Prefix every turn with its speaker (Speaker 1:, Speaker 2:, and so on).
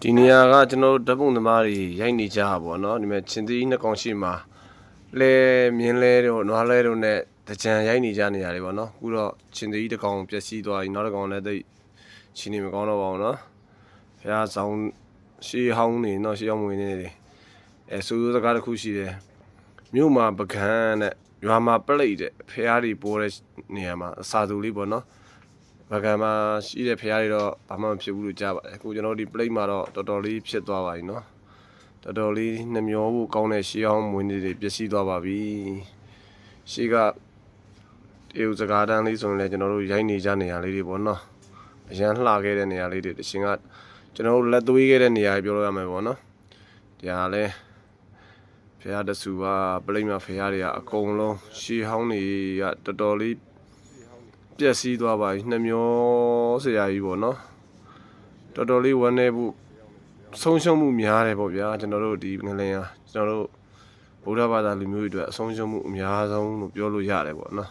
Speaker 1: ဒီနေရာကကျွန်တော်တို့ဓာတ်ပုံသမားတွေရိုက်နေကြတာပေါ့နော်ဒီမဲ့ချင်းသီးနှစ်ကောင်ရှိမှာလဲမြင်းလဲတို့နွားလဲတို့နဲ့တကြံရိုက်နေကြနေရတယ်ပေါ့နော်အခုတော့ချင်းသီးတစ်ကောင်ပျက်စီးသွားပြီနောက်တစ်ကောင်လည်းသိချင်းနေမကောင်းတော့ပါဘူးနော်ဖះဆောင်ရှေးဟောင်းနေနော်ရှေးဟောင်းမွေနေတယ်ဆိုးစကားတစ်ခုရှိတယ်မြို့မှာပကံနဲ့ရွာမှာပလိတ်တဲ့ဖះတွေပေါ်တဲ့နေရာမှာအစာသူလေးပေါ့နော်ဗကံမှာရှိတဲ့ဖះတွေတော့ဘာမှမဖြစ်ဘူးလို့ကြားပါတယ်အခုကျွန်တော်ဒီ plate မှာတော့တော်တော်လေးဖြစ်သွားပါပြီเนาะတော်တော်လေးနှမျောဖို့ကောင်းတဲ့ရှေးအောင်မွေးနေ့တွေပျက်စီးသွားပါပြီရှေးကတေဦးစကားတန်းလေးဆိုရင်လည်းကျွန်တော်တို့ရိုက်နေကြနေရလေးတွေပေါ့เนาะအရန်လှခဲ့တဲ့နေရာလေးတွေတရှင်ကကျွန်တော်တို့လက်သွေးခဲ့တဲ့နေရာပြောလို့ရမယ်ပေါ့เนาะဒီဟာလဲဖះတဆူက plate မှာဖះတွေကအကုန်လုံးရှေးဟောင်းတွေကတော်တော်လေးပျက်စီးသွားပါပြီနှမျောစရာကြီးပေါ့နော်တော်တော်လေးဝမ်းနေဖို့ဆုံးရှုံးမှုများတယ်ပေါ့ဗျာကျွန်တော်တို့ဒီငလင်ဟာကျွန်တော်တို့ဗုဒ္ဓဘာသာလူမျိုးတွေအတွက်အဆုံးရှုံးမှုအများဆုံးလို့ပြောလို့ရတယ်ပေါ့နော်